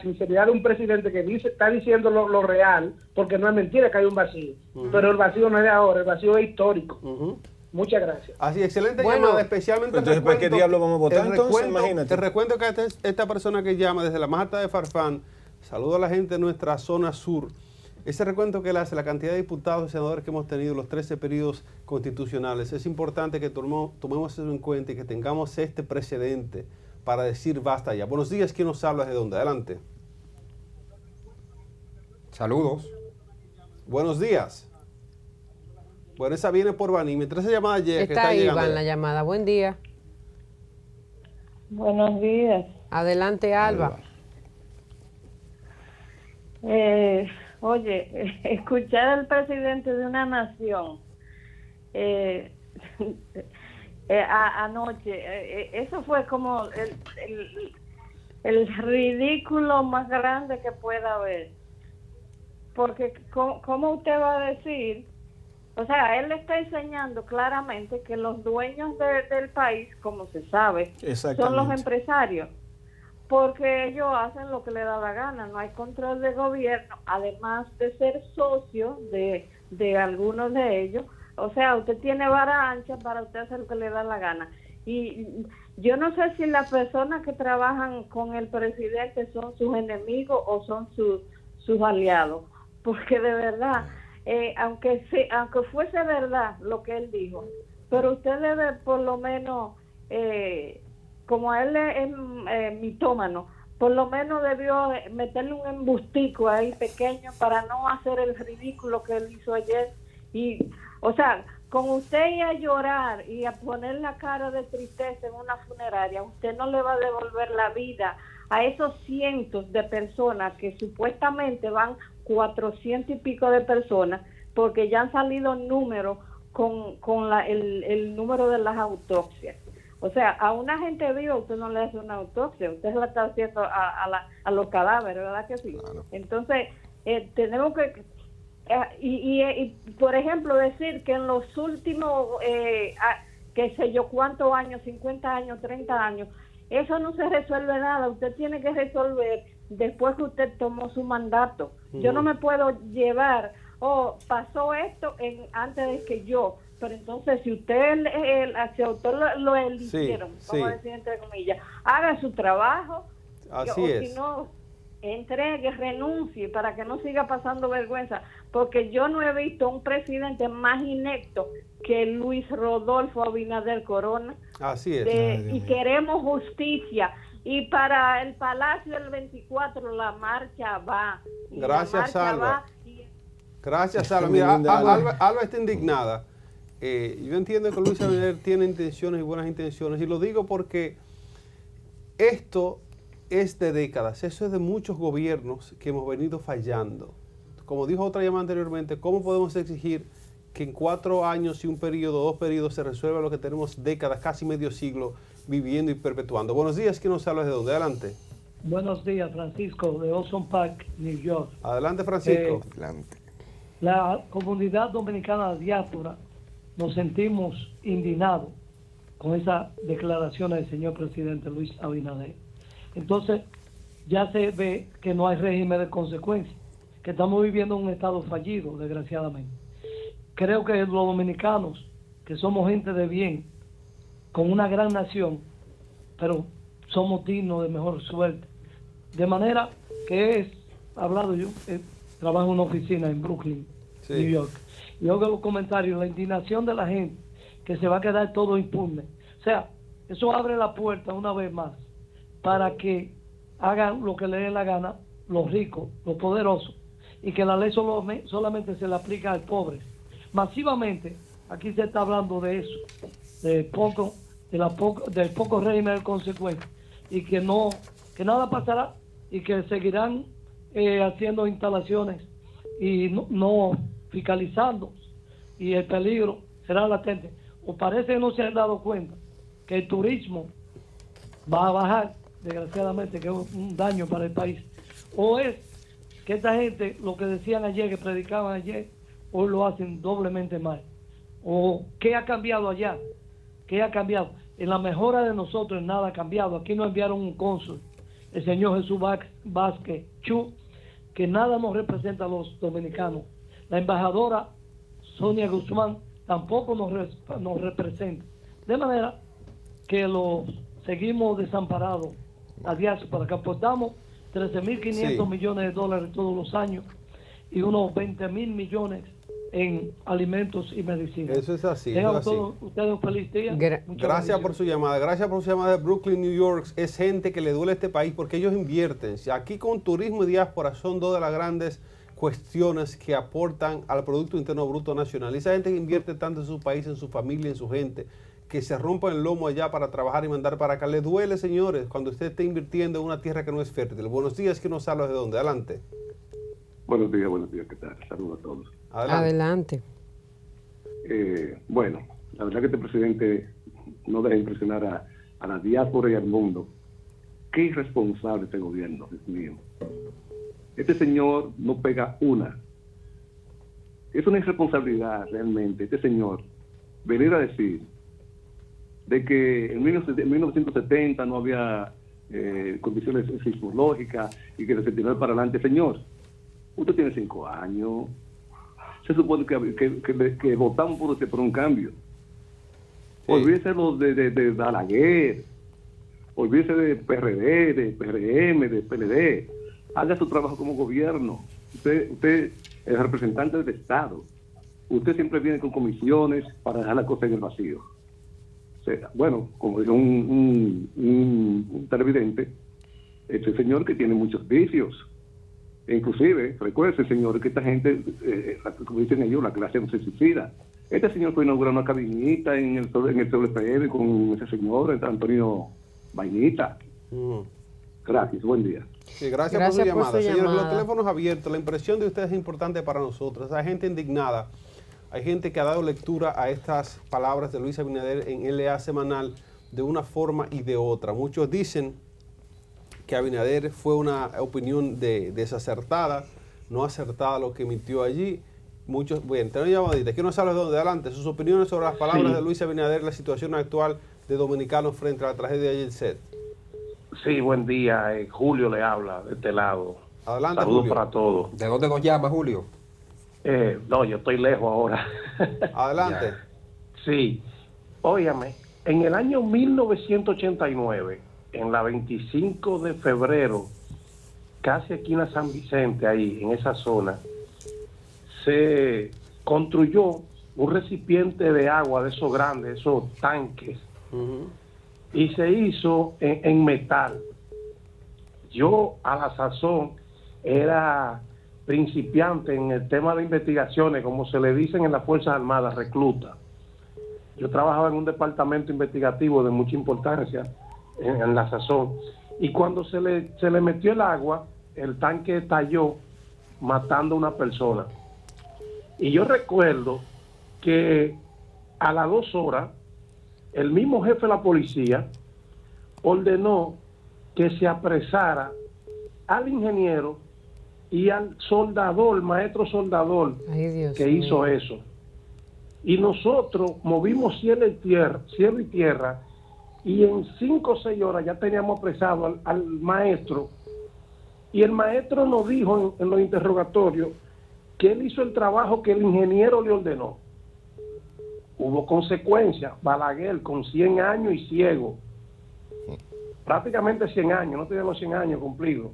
sinceridad de un presidente que está diciendo lo real, porque no es mentira que hay un vacío, pero el vacío no es de ahora, el vacío es histórico. Muchas gracias. Así, excelente llamada, especialmente entonces, ¿para qué diablo vamos a votar entonces? Imagínate. Te recuento que esta persona que llama desde la Mata de Farfán, saludo a la gente de nuestra zona sur. Ese recuento que él hace, la cantidad de diputados y senadores que hemos tenido, los 13 periodos constitucionales, es importante que tomemos eso en cuenta y que tengamos este precedente para decir basta ya. Buenos días, ¿quién nos habla? ¿De dónde? Adelante. Saludos. Buenos días. Bueno, esa viene por Bani. Mientras esa llamada llega, está ahí, Iván, la llamada. Buen día. Buenos días. Adelante, Alba. Oye, escuchar al presidente de una nación anoche, eso fue como el ridículo más grande que pueda haber. Porque, ¿cómo usted va a decir? O sea, él le está enseñando claramente que los dueños del país, como se sabe, son los empresarios. Porque ellos hacen lo que le da la gana, no hay control de gobierno, además de ser socio de algunos de ellos. O sea, usted tiene vara ancha para usted hacer lo que le da la gana. Y yo no sé si las personas que trabajan con el presidente son sus enemigos o son sus aliados, porque de verdad, aunque fuese verdad lo que él dijo, pero usted debe por lo menos... como él es mitómano, por lo menos debió meterle un embustico ahí pequeño para no hacer el ridículo que él hizo ayer. Y, o sea, con usted ir a llorar y a poner la cara de tristeza en una funeraria, usted no le va a devolver la vida a esos cientos de personas que supuestamente van 400 y pico de personas, porque ya han salido números con el número de las autopsias. O sea, a una gente viva usted no le hace una autopsia, usted la está haciendo a los cadáveres, ¿verdad que sí? Claro. Entonces, tenemos que... y por ejemplo, decir que en los últimos qué sé yo, cuántos años, 50 años, 30 años. Eso no se resuelve nada. Usted tiene que resolver después que usted tomó su mandato. Yo no me puedo llevar, pasó esto antes de que yo. Pero entonces, si usted lo eligieron, vamos a decir entre comillas, haga su trabajo. Así es. Si no, entregue, renuncie para que no siga pasando vergüenza, porque yo no he visto un presidente más inepto que Luis Rodolfo Abinader Corona. Así es. Y queremos justicia. Y para el Palacio del 24 la marcha va. Gracias, Salva. Gracias, Salva. Mira, Alba está indignada. Yo entiendo que Luis Abinader tiene intenciones y buenas intenciones, y lo digo porque esto es de décadas, eso es de muchos gobiernos que hemos venido fallando. Como dijo otra llamada anteriormente, ¿cómo podemos exigir que en 4 años y un periodo, 2 periodos, se resuelva lo que tenemos décadas, casi medio siglo, viviendo y perpetuando? Buenos días, ¿quién nos habla de dónde? Adelante. Buenos días, Francisco, de Ocean Park, New York. Adelante, Francisco. Adelante. La comunidad dominicana de diáspora nos sentimos indignados con esa declaración del señor presidente Luis Abinader. Entonces, ya se ve que no hay régimen de consecuencias, que estamos viviendo un estado fallido, desgraciadamente. Creo que los dominicanos, que somos gente de bien, con una gran nación, pero somos dignos de mejor suerte. De manera que he hablado yo, trabajo en una oficina en Brooklyn, New York, y oigo los comentarios, la indignación de la gente, que se va a quedar todo impune. O sea, eso abre la puerta una vez más para que hagan lo que les dé la gana los ricos, los poderosos, y que la ley solamente se le aplica al pobre. Masivamente, aquí se está hablando de eso, del poco régimen de consecuencias, y que nada pasará, y que seguirán haciendo instalaciones y no fiscalizando, y el peligro será latente. O parece que no se han dado cuenta que el turismo va a bajar, desgraciadamente, que es un daño para el país. O es que esta gente, lo que decían ayer, que predicaban ayer, hoy lo hacen doblemente mal. O ¿qué ha cambiado allá? ¿Qué ha cambiado? En la mejora de nosotros nada ha cambiado. Aquí nos enviaron un cónsul, el señor Jesús Vázquez Chu, que nada nos representa a los dominicanos. La embajadora Sonia Guzmán tampoco nos representa. De manera que seguimos desamparados a diáspora, que aportamos 13.500 millones de dólares todos los años y unos 20.000 millones en alimentos y medicinas. Eso es así. Tengan todos ustedes un feliz día. Gracias por su llamada. Gracias por su llamada de Brooklyn, New York. Es gente que le duele a este país porque ellos invierten. Aquí con turismo y diáspora son dos de las grandes cuestiones que aportan al Producto Interno Bruto Nacional. Y esa gente que invierte tanto en su país, en su familia, en su gente, que se rompan el lomo allá para trabajar y mandar para acá. Le duele, señores, cuando usted esté invirtiendo en una tierra que no es fértil. Buenos días, ¿quién nos habla de dónde? Adelante. Buenos días, ¿qué tal? Saludos a todos. Adelante. Bueno, la verdad que este presidente no deja impresionar a la diáspora y al mundo. Qué irresponsable este gobierno, Dios mío. Este señor no pega una. Es una irresponsabilidad realmente, este señor, venir a decir de que en 1970 no había condiciones sismológicas y que de 79 para adelante. Señor, usted tiene 5 años. Se supone que votamos por un cambio. Sí. Olvídese los de Balaguer, olvídese de PRD, de PRM, de PLD. Haga su trabajo como gobierno. Usted es el representante del Estado. Usted siempre viene con comisiones para dejar la cosa en el vacío. O sea, bueno, como dijo un televidente, este señor que tiene muchos vicios. Inclusive, recuerde, señor, que esta gente, como dicen ellos, la clase se suicida. Este señor fue a inaugurar una cabinita en el WPM con ese señor, Antonio Vainita. Gracias, buen día. Sí, gracias por su llamada. Señores, los teléfonos abiertos, la impresión de ustedes es importante para nosotros. Hay gente indignada, hay gente que ha dado lectura a estas palabras de Luis Abinader en LA Semanal de una forma y de otra. Muchos dicen que Abinader fue una opinión desacertada, no acertada lo que emitió allí, Bien, tenemos llamadita. ¿Qué nos habla de dónde? Adelante, sus opiniones sobre las palabras de Luis Abinader, la situación actual de dominicanos frente a la tragedia de Yeltsin. Sí, buen día. Julio le habla de este lado. Adelante, Saludos Julio. para todos. ¿De dónde nos llama, Julio? No, yo estoy lejos ahora. Adelante. Sí. Óyame, en el año 1989, en la 25 de febrero, casi aquí en San Vicente, ahí, en esa zona, se construyó un recipiente de agua de esos grandes, esos tanques, y se hizo en metal. Yo a la sazón era principiante en el tema de investigaciones, como se le dicen en las Fuerzas Armadas, recluta. Yo trabajaba en un departamento investigativo de mucha importancia en la sazón, y cuando se le metió el agua, el tanque estalló matando a una persona. Y yo recuerdo que a las 2 horas, el mismo jefe de la policía ordenó que se apresara al ingeniero y al soldador, maestro soldador, que hizo eso. Y nosotros movimos cielo y tierra, y en 5 o 6 horas ya teníamos apresado al maestro, y el maestro nos dijo en los interrogatorios que él hizo el trabajo que el ingeniero le ordenó. Hubo consecuencias. Balaguer con 100 años y ciego, prácticamente 100 años, no tenía los 100 años cumplidos.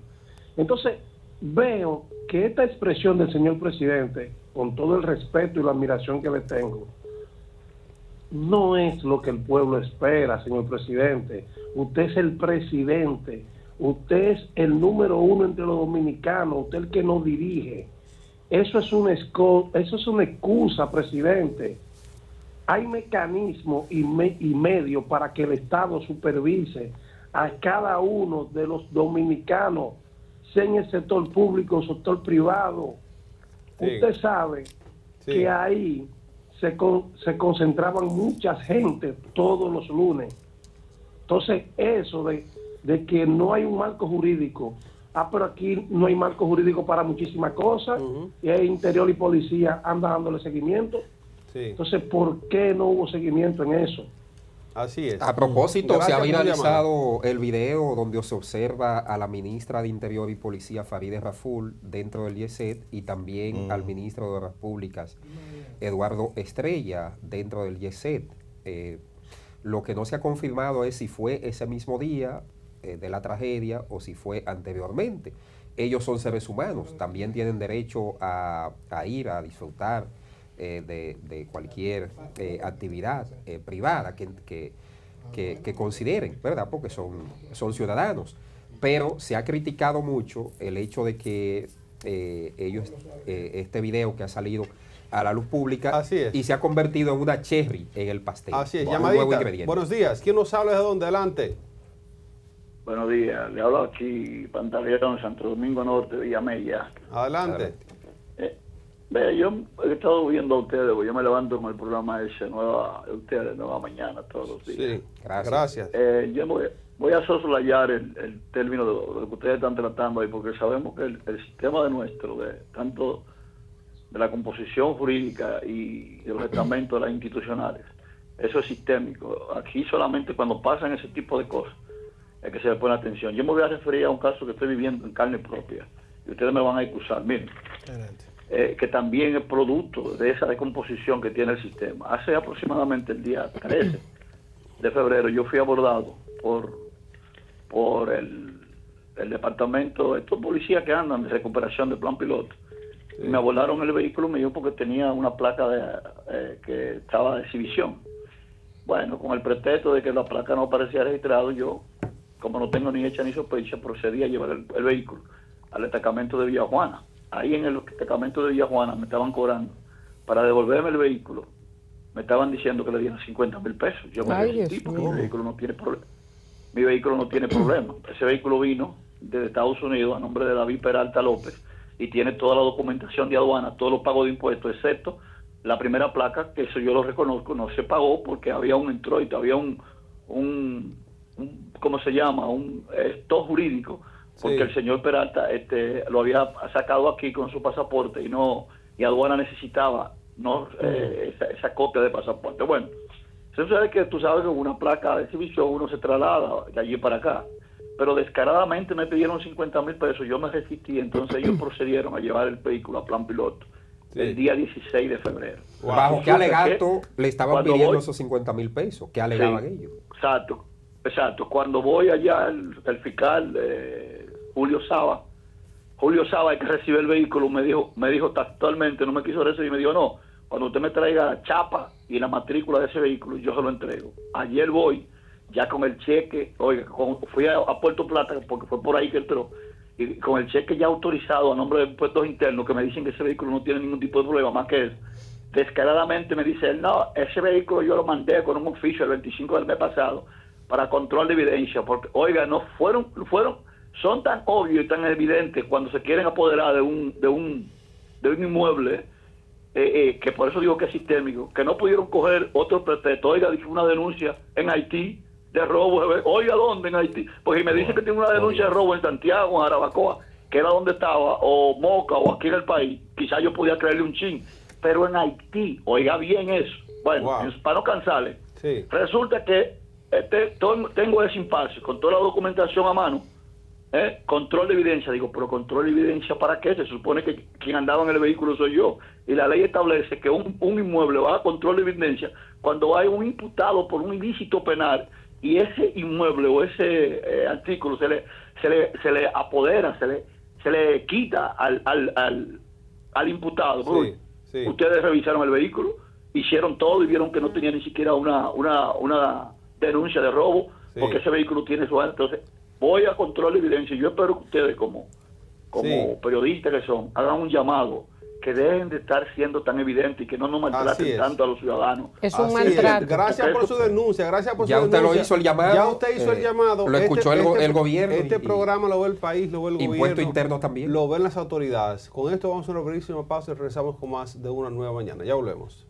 Entonces veo que esta expresión del señor presidente, con todo el respeto y la admiración que le tengo, no es lo que el pueblo espera, señor presidente. Usted es el presidente, usted es el número 1 entre los dominicanos, usted es el que nos dirige. Eso es una excusa, presidente. Hay mecanismos y medios para que el Estado supervise a cada uno de los dominicanos, sea en el sector público o sector privado. Sí. Usted sabe que ahí se concentraban muchas gente todos los lunes. Entonces, eso de que no hay un marco jurídico, pero aquí no hay marco jurídico para muchísimas cosas, y el Interior y Policía anda dándole seguimiento. Sí. Entonces, ¿por qué no hubo seguimiento en eso? Así es. A propósito, se ha viralizado el video donde se observa a la ministra de Interior y Policía, Farideh Raful, dentro del YESET, y también al ministro de Obras Públicas, Eduardo Estrella, dentro del YESET. Lo que no se ha confirmado es si fue ese mismo día de la tragedia o si fue anteriormente. Ellos son seres humanos, también tienen derecho a ir a disfrutar de cualquier actividad privada que consideren, ¿verdad? Porque son ciudadanos. Pero se ha criticado mucho el hecho de que este video que ha salido a la luz pública y se ha convertido en una cherry en el pastel. Así es, llamadita. Buenos días. ¿Quién nos habla de dónde? Adelante. Buenos días. Le hablo aquí, Pantaleón, Santo Domingo Norte, Villamella. Adelante. Vea, yo he estado viendo a ustedes, porque yo me levanto con el programa ese, Nueva Mañana, todos los días. Sí, gracias. Yo voy a soslayar el término de lo que ustedes están tratando ahí, porque sabemos que el sistema de nuestro, tanto de la composición jurídica y de los estamentos de las institucionales, eso es sistémico. Aquí solamente cuando pasan ese tipo de cosas es que se le pone atención. Yo me voy a referir a un caso que estoy viviendo en carne propia, y ustedes me van a excusar. Miren, que también es producto de esa descomposición que tiene el sistema. Hace aproximadamente el día 13 de febrero yo fui abordado por el departamento, estos policías que andan de recuperación de plan piloto, y me abordaron el vehículo mío porque tenía una placa que estaba de exhibición. Bueno, con el pretexto de que la placa no aparecía registrado, yo, como no tengo ni hecha ni sospecha, procedí a llevar el vehículo al destacamento de Villajuana. Ahí en el destacamento de Villajuana me estaban cobrando para devolverme el vehículo. Me estaban diciendo que le dieran 50,000 pesos. Yo me resistí porque mi vehículo no tiene problema. Mi vehículo no tiene problema. Ese vehículo vino desde Estados Unidos a nombre de David Peralta López y tiene toda la documentación de aduana, todos los pagos de impuestos, excepto la primera placa, que eso yo lo reconozco, no se pagó porque había un introito, había un ¿cómo se llama? Un stock jurídico, porque el señor Peralta lo había sacado aquí con su pasaporte y no y aduana necesitaba esa copia de pasaporte. Bueno, sucede que tú sabes que con una placa de exhibición uno se traslada de allí para acá, pero descaradamente me pidieron 50,000 pesos, yo me resistí, entonces ellos procedieron a llevar el vehículo a plan piloto el día 16 de febrero. Wow. ¿Bajo qué alegato le estaban pidiendo esos 50,000 pesos? ¿Qué alegaban ellos? Exacto. Cuando voy allá, el fiscal Julio Saba, el que recibe el vehículo, me dijo textualmente, no me quiso recibir, me dijo, no, cuando usted me traiga la chapa y la matrícula de ese vehículo, yo se lo entrego. Ayer voy, ya con el cheque, fui a Puerto Plata, porque fue por ahí que entró, y con el cheque ya autorizado a nombre de Impuestos Internos, que me dicen que ese vehículo no tiene ningún tipo de problema, más que eso. Descaradamente me dice él, no, ese vehículo yo lo mandé con un oficio el 25 del mes pasado para control de evidencia, porque, oiga, no son tan obvios y tan evidentes cuando se quieren apoderar de un inmueble, que por eso digo que es sistémico, que no pudieron coger otro pretexto. Oiga, dije una denuncia en Haití de robo. Oiga, ¿dónde en Haití? Porque si me dice que tiene una denuncia de robo en Santiago, en Jarabacoa, que era donde estaba, o Moca, o aquí en el país, quizás yo podía creerle un chin, pero en Haití, oiga bien eso. Bueno, para no cansarle, resulta que tengo ese impasse con toda la documentación a mano, control de evidencia. Digo, pero control de evidencia ¿para qué? Se supone que quien andaba en el vehículo soy yo, y la ley establece que un inmueble va a control de evidencia cuando hay un imputado por un ilícito penal y ese inmueble o ese artículo se le apodera, se le quita al imputado. Ustedes revisaron el vehículo, hicieron todo y vieron que no tenía ni siquiera una denuncia de robo, porque ese vehículo tiene su... Entonces voy a control de evidencia. Yo espero que ustedes como periodistas que son, hagan un llamado, que dejen de estar siendo tan evidentes y que no nos maltraten tanto a los ciudadanos. Es un maltrato. Gracias por su denuncia, ya usted lo hizo el llamado. Ya usted hizo el llamado. Lo escuchó el gobierno. Este programa lo ve el país, lo ve el gobierno. Impuesto interno también. Lo ven las autoridades. Con esto vamos a una brevísima pausa y regresamos con más de Una Nueva Mañana. Ya volvemos.